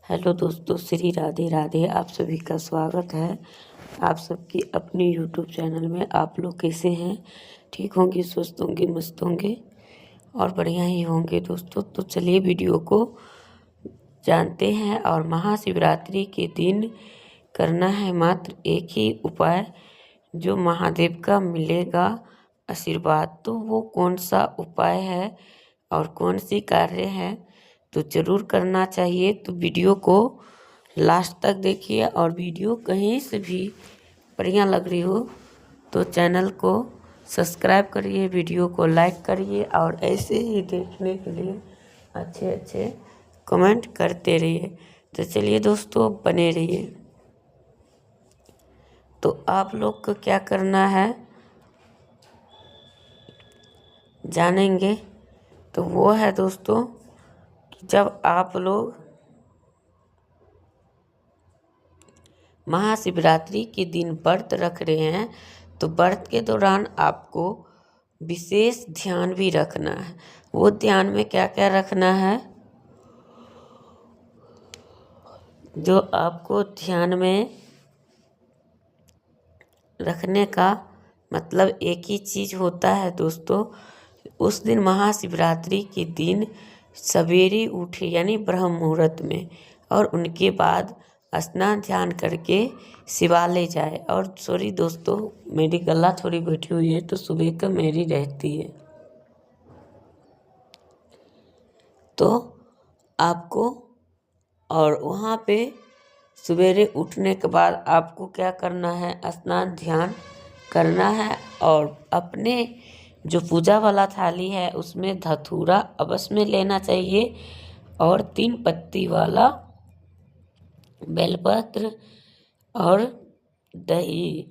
Hello दोस्तों, श्री राधे राधे। आप सभी का स्वागत है आप सबकी अपनी यूट्यूब चैनल में। आप लोग कैसे हैं? ठीक होंगे, स्वस्थ होंगे, मस्त होंगे और बढ़िया ही होंगे दोस्तों। तो चलिए वीडियो को जानते हैं। और महाशिवरात्रि के दिन करना है मात्र एक ही उपाय, जो महादेव का मिलेगा आशीर्वाद। तो वो कौन सा उपाय है और कौन सी कार्य है, तो ज़रूर करना चाहिए। तो वीडियो को लास्ट तक देखिए। और वीडियो कहीं से भी बढ़िया लग रही हो तो चैनल को सब्सक्राइब करिए, वीडियो को लाइक करिए और ऐसे ही देखने के लिए अच्छे अच्छे कमेंट करते रहिए। तो चलिए दोस्तों, बने रहिए। तो आप लोग को क्या करना है जानेंगे। तो वो है दोस्तों कि जब आप लोग महाशिवरात्रि के दिन व्रत रख रहे हैं तो व्रत के दौरान आपको विशेष ध्यान भी रखना है। वो ध्यान में क्या क्या रखना है, जो आपको ध्यान में रखने का मतलब एक ही चीज़ होता है दोस्तों। उस दिन महाशिवरात्रि के दिन सवेरे उठे यानी ब्रह्म मुहूर्त में, और उनके बाद स्नान ध्यान करके शिवालय जाए। और सॉरी दोस्तों, मेरी गला थोड़ी बैठी हुई है तो सुबह का मेरी रहती है। तो आपको और वहाँ पे सवेरे उठने के बाद आपको क्या करना है, स्नान ध्यान करना है। और अपने जो पूजा वाला थाली है उसमें धतूरा अवश्य में लेना चाहिए, और 3 पत्ती वाला बेलपत्र और दही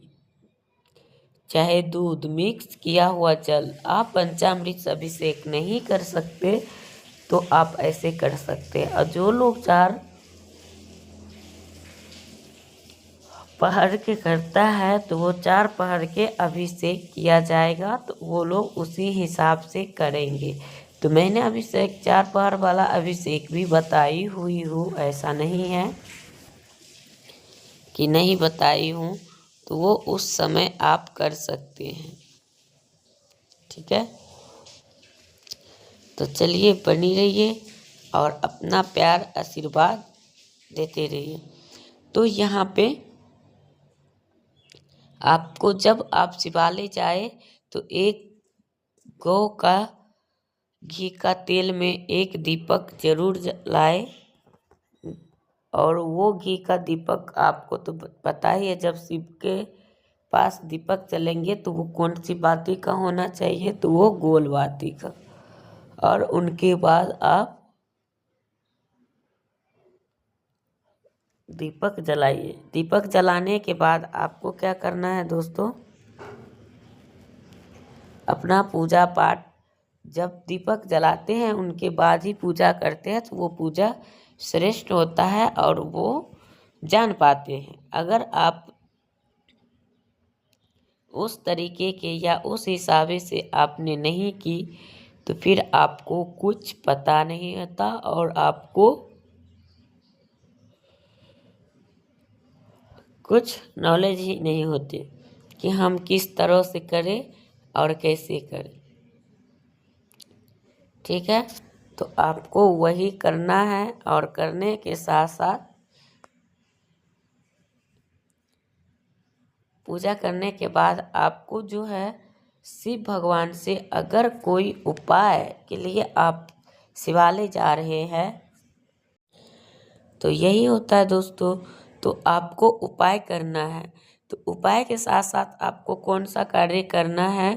चाहे दूध मिक्स किया हुआ जल। आप पंचामृत से अभिषेक नहीं कर सकते तो आप ऐसे कर सकते हैं। और जो लोग 4 पहर के करता है तो वो 4 पहर के अभिषेक किया जाएगा, तो वो लोग उसी हिसाब से करेंगे। तो मैंने अभिषेक 4 पहर वाला अभिषेक भी बताई हुई हूँ, ऐसा नहीं है कि नहीं बताई हूँ। तो वो उस समय आप कर सकते हैं, ठीक है। तो चलिए बनी रहिए और अपना प्यार आशीर्वाद देते रहिए। तो यहाँ पे आपको जब आप शिवालय जाए तो एक गौ का घी का तेल में एक दीपक जरूर जलाए। और वो घी का दीपक आपको तो पता ही है, जब शिव के पास दीपक जलेंगे तो वो कौन सी बाती का होना चाहिए, तो वो गोल बाती का। और उनके बाद आप दीपक जलाइए। दीपक जलाने के बाद आपको क्या करना है दोस्तों, अपना पूजा पाठ जब दीपक जलाते हैं उनके बाद ही पूजा करते हैं तो वो पूजा श्रेष्ठ होता है और वो जान पाते हैं। अगर आप उस तरीके के या उस हिसाब से आपने नहीं की तो फिर आपको कुछ पता नहीं होता और आपको कुछ नॉलेज ही नहीं होती कि हम किस तरह से करें और कैसे करें, ठीक है। तो आपको वही करना है। और करने के साथ साथ पूजा करने के बाद आपको जो है शिव भगवान से अगर कोई उपाय के लिए आप शिवालय जा रहे हैं तो यही होता है दोस्तों। तो आपको उपाय करना है। तो उपाय के साथ साथ आपको कौन सा कार्य करना है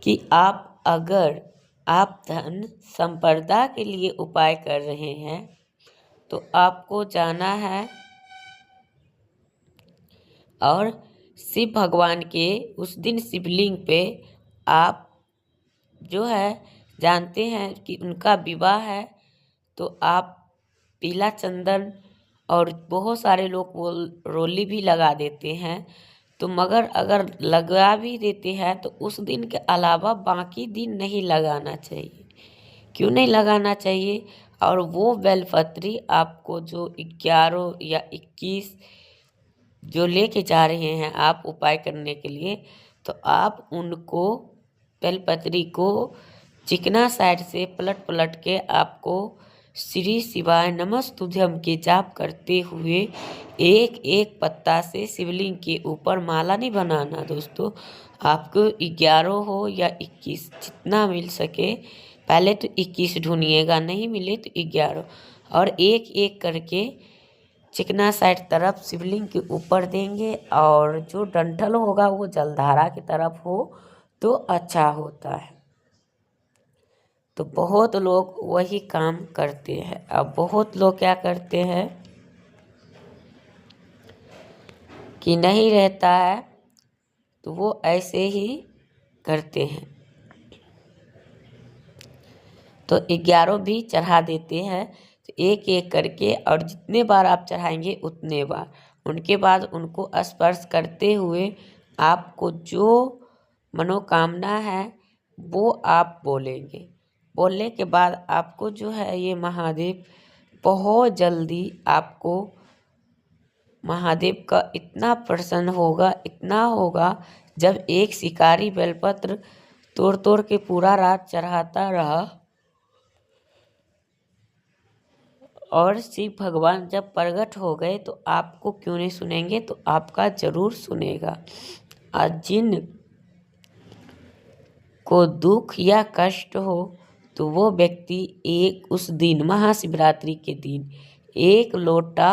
कि अगर आप धन संपदा के लिए उपाय कर रहे हैं तो आपको जाना है और शिव भगवान के उस दिन शिवलिंग पे आप जो है जानते हैं कि उनका विवाह है, तो आप पीला चंदन और बहुत सारे लोग वो रोली भी लगा देते हैं। तो मगर अगर लगा भी देते हैं तो उस दिन के अलावा बाकी दिन नहीं लगाना चाहिए। क्यों नहीं लगाना चाहिए? और वो बेलपत्री आपको जो 11 या 21 जो लेके जा रहे हैं आप उपाय करने के लिए, तो आप उनको बेलपत्री को चिकना साइड से पलट पलट के आपको श्री शिवाय नमस्तुभ्यम के जाप करते हुए एक एक पत्ता से शिवलिंग के ऊपर माला नहीं बनाना दोस्तों। आपको 11 हो या 21 जितना मिल सके, पहले तो 21 ढूंढिएगा, नहीं मिले तो 11, और एक एक करके चिकना साइड तरफ शिवलिंग के ऊपर देंगे। और जो डंठल होगा वो जलधारा की तरफ हो तो अच्छा होता है। तो बहुत लोग वही काम करते हैं। अब बहुत लोग क्या करते हैं कि नहीं रहता है तो वो ऐसे ही करते हैं, तो 11 भी चढ़ा देते हैं। तो एक एक करके, और जितने बार आप चढ़ाएंगे उतने बार, उनके बाद उनको स्पर्श करते हुए आपको जो मनोकामना है वो आप बोलेंगे। बोलने के बाद आपको जो है ये महादेव बहुत जल्दी, आपको महादेव का इतना प्रसन्न होगा, इतना होगा। जब एक शिकारी बेलपत्र तोड़ तोड़ के पूरा रात चढ़ाता रहा, और शिव भगवान जब प्रकट हो गए तो आपको क्यों नहीं सुनेंगे, तो आपका जरूर सुनेगा। और जिन को दुख या कष्ट हो तो वो व्यक्ति एक उस दिन महाशिवरात्रि के दिन 1 लोटा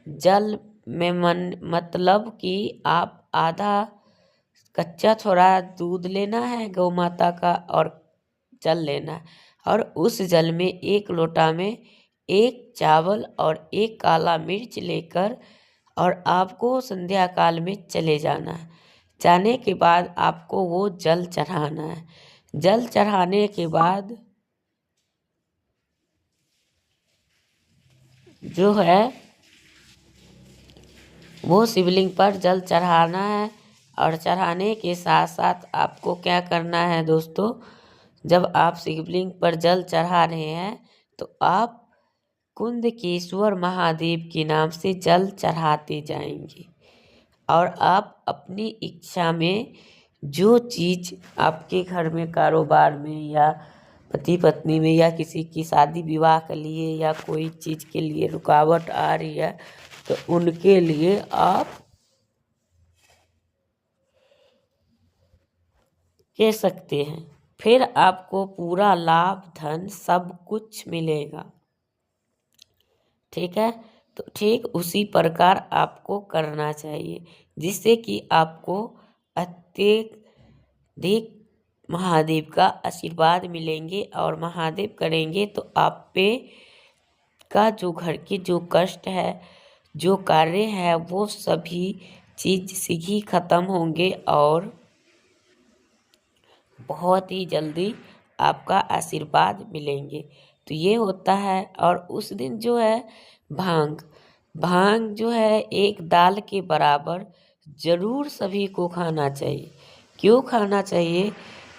जल में मतलब कि आप आधा कच्चा थोड़ा दूध लेना है गौ माता का, और जल लेना है, और उस जल में 1 लोटा में 1 चावल और 1 काला मिर्च लेकर, और आपको संध्या काल में चले जाना है। जाने के बाद आपको वो जल चढ़ाना है। जल चढ़ाने के बाद जो है वो शिवलिंग पर जल चढ़ाना है। और चढ़ाने के साथ साथ आपको क्या करना है दोस्तों, जब आप शिवलिंग पर जल चढ़ा रहे हैं तो आप कुंदकेश्वर महादेव के नाम से जल चढ़ाते जाएंगे। और आप अपनी इच्छा में जो चीज़ आपके घर में, कारोबार में, या पति पत्नी में, या किसी की शादी विवाह के लिए, या कोई चीज़ के लिए रुकावट आ रही है, तो उनके लिए आप कह सकते हैं। फिर आपको पूरा लाभ, धन, सब कुछ मिलेगा। ठीक है, तो ठीक उसी प्रकार आपको करना चाहिए, जिससे कि आपको अत्यधिक महादेव का आशीर्वाद मिलेंगे। और महादेव करेंगे तो आप पे का जो घर की जो कष्ट है, जो कार्य है, वो सभी चीज से ही खत्म होंगे, और बहुत ही जल्दी आपका आशीर्वाद मिलेंगे। तो ये होता है। और उस दिन जो है भांग जो है 1 दाल के बराबर जरूर सभी को खाना चाहिए। क्यों खाना चाहिए?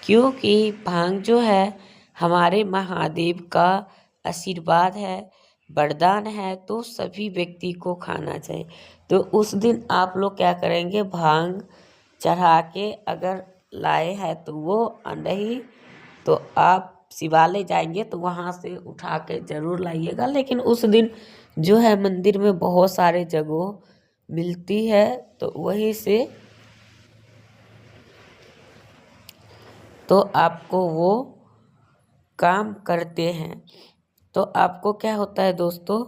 क्योंकि भांग जो है हमारे महादेव का आशीर्वाद है, वरदान है, तो सभी व्यक्ति को खाना चाहिए। तो उस दिन आप लोग क्या करेंगे, भांग चढ़ा के अगर लाए हैं तो वो, नहीं तो आप शिवालय जाएंगे तो वहाँ से उठा के जरूर लाइएगा। लेकिन उस दिन जो है मंदिर में बहुत सारे जगह मिलती है, तो वहीं से तो आपको वो काम करते हैं। तो आपको क्या होता है दोस्तों,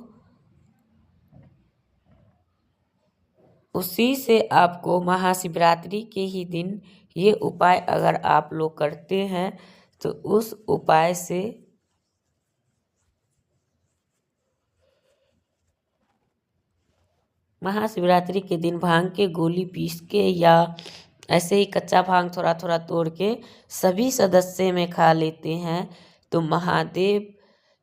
उसी से आपको महाशिवरात्रि के ही दिन ये उपाय अगर आप लोग करते हैं तो उस उपाय से महाशिवरात्रि के दिन भांग के गोली पीस के, या ऐसे ही कच्चा भांग थोड़ा थोड़ा तोड़ के सभी सदस्य में खा लेते हैं, तो महादेव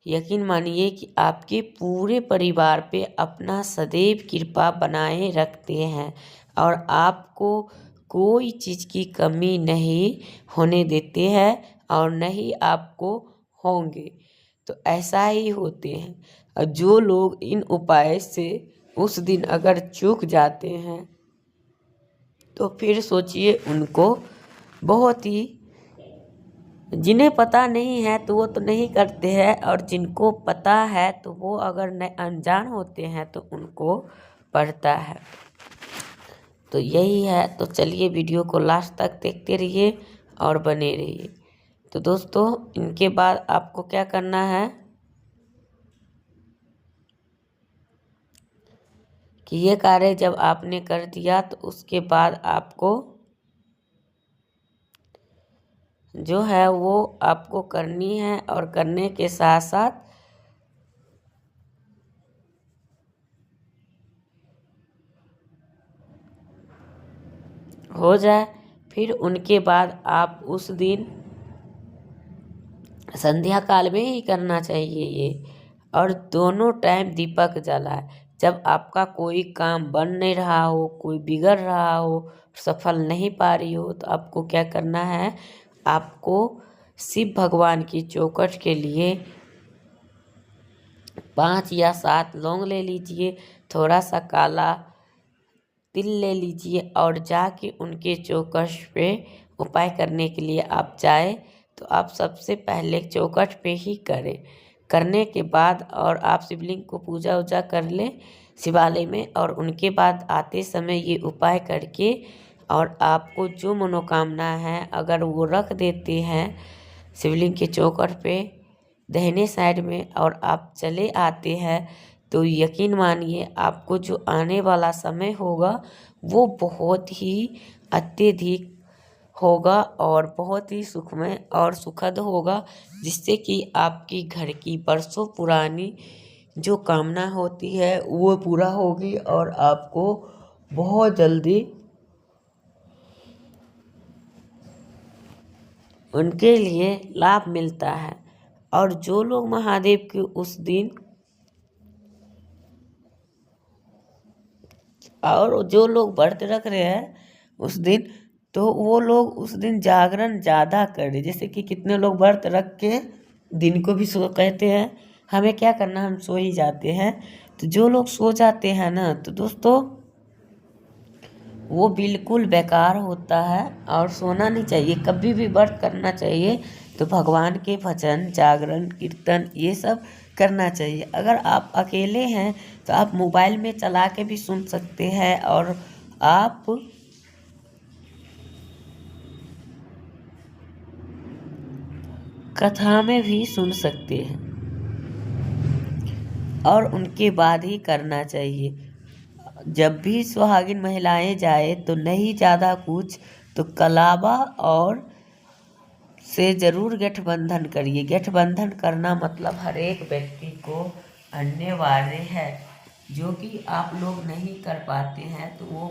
यकीन मानिए कि आपके पूरे परिवार पे अपना सदैव कृपा बनाए रखते हैं, और आपको कोई चीज़ की कमी नहीं होने देते हैं, और नहीं आपको होंगे। तो ऐसा ही होते हैं। और जो लोग इन उपाय से उस दिन अगर चूक जाते हैं तो फिर सोचिए उनको बहुत ही, जिन्हें पता नहीं है तो वो तो नहीं करते हैं, और जिनको पता है तो वो अगर अनजान होते हैं तो उनको पड़ता है। तो यही है। तो चलिए वीडियो को लास्ट तक देखते रहिए और बने रहिए। तो दोस्तों इनके बाद आपको क्या करना है कि ये कार्य जब आपने कर दिया तो उसके बाद आपको जो है वो आपको करनी है, और करने के साथ साथ हो जाए। फिर उनके बाद आप उस दिन संध्या काल में ही करना चाहिए ये, और दोनों टाइम दीपक जलाए। जब आपका कोई काम बन नहीं रहा हो, कोई बिगड़ रहा हो, सफल नहीं पा रही हो, तो आपको क्या करना है, आपको शिव भगवान की चौखट के लिए 5 या 7 लौंग ले लीजिए, थोड़ा सा काला तिल ले लीजिए, और जाके उनके चौखट पे उपाय करने के लिए आप जाए तो आप सबसे पहले चौखट पे ही करें। करने के बाद और आप शिवलिंग को पूजा वूजा कर लें शिवालय में, और उनके बाद आते समय ये उपाय करके और आपको जो मनोकामना है अगर वो रख देते हैं शिवलिंग के चौखट पे दाहिने साइड में, और आप चले आते हैं तो यकीन मानिए आपको जो आने वाला समय होगा वो बहुत ही अत्यधिक होगा और बहुत ही सुखमय और सुखद होगा, जिससे कि आपकी घर की बरसों पुरानी जो कामना होती है वो पूरा होगी, और आपको बहुत जल्दी उनके लिए लाभ मिलता है। और जो लोग महादेव के उस दिन, और जो लोग व्रत रख रहे हैं उस दिन, तो वो लोग उस दिन जागरण ज़्यादा करें। जैसे कि कितने लोग व्रत रख के दिन को भी सो कहते हैं हमें क्या करना, हम सो ही जाते हैं। तो जो लोग सो जाते हैं ना, तो दोस्तों वो बिल्कुल बेकार होता है, और सोना नहीं चाहिए। कभी भी व्रत करना चाहिए तो भगवान के भजन, जागरण, कीर्तन ये सब करना चाहिए। अगर आप अकेले हैं तो आप मोबाइल में चला के भी सुन सकते हैं, और आप कथा में भी सुन सकते हैं, और उनके बाद ही करना चाहिए। जब भी सुहागिन महिलाएं जाए तो नहीं ज़्यादा कुछ तो कलावा और से ज़रूर गठबंधन करिए। गठबंधन करना मतलब हर एक व्यक्ति को अनिवार्य है, जो कि आप लोग नहीं कर पाते हैं तो वो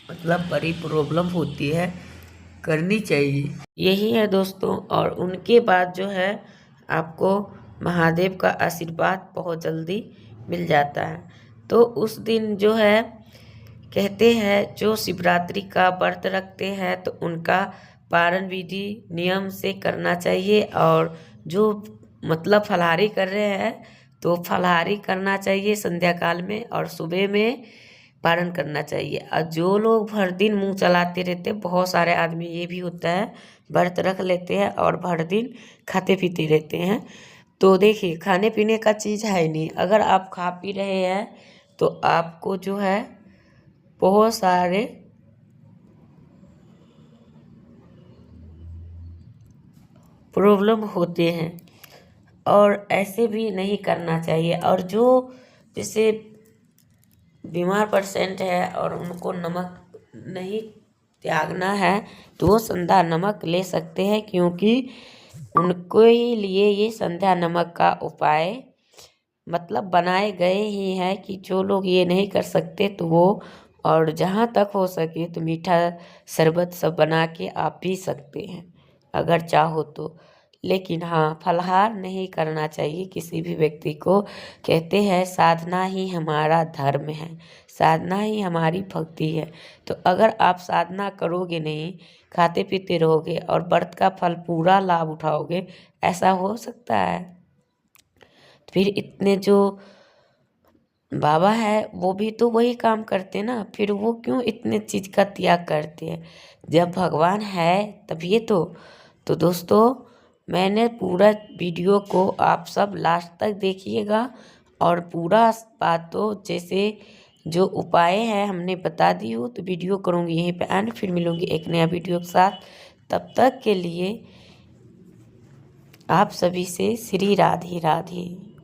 मतलब बड़ी प्रॉब्लम होती है, करनी चाहिए। यही है दोस्तों। और उनके बाद जो है आपको महादेव का आशीर्वाद बहुत जल्दी मिल जाता है। तो उस दिन जो है कहते हैं जो शिवरात्रि का व्रत रखते हैं तो उनका पारण विधि नियम से करना चाहिए, और जो मतलब फलाहारी कर रहे हैं तो फलाहारी करना चाहिए संध्या काल में, और सुबह में पारण करना चाहिए। और जो लोग भर दिन मुंह चलाते रहते, बहुत सारे आदमी ये भी होता है व्रत रख लेते हैं और भर दिन खाते पीते रहते हैं। तो देखिए खाने पीने का चीज़ है नहीं, अगर आप खा पी रहे हैं तो आपको जो है बहुत सारे प्रॉब्लम होते हैं, और ऐसे भी नहीं करना चाहिए। और जो जैसे बीमार पेशेंट है और उनको नमक नहीं त्यागना है तो वो संध्या नमक ले सकते हैं, क्योंकि उनको ही लिए ये संध्या नमक का उपाय मतलब बनाए गए ही हैं कि जो लोग ये नहीं कर सकते तो वो, और जहाँ तक हो सके तो मीठा शरबत सब बना के आप पी सकते हैं अगर चाहो तो। लेकिन हाँ, फलाहार नहीं करना चाहिए किसी भी व्यक्ति को। कहते हैं साधना ही हमारा धर्म है, साधना ही हमारी भक्ति है। तो अगर आप साधना करोगे नहीं, खाते पीते रहोगे और व्रत का फल पूरा लाभ उठाओगे, ऐसा हो सकता है? फिर इतने जो बाबा है वो भी तो वही काम करते ना, फिर वो क्यों इतने चीज़ का त्याग करते हैं? जब भगवान है तभी तो दोस्तों, मैंने पूरा वीडियो को आप सब लास्ट तक देखिएगा और पूरा बातों जैसे जो उपाय है हमने बता दी हो, तो वीडियो करूँगी यहीं पे एंड, फिर मिलूँगी एक नया वीडियो के साथ। तब तक के लिए आप सभी से श्री राधे राधे।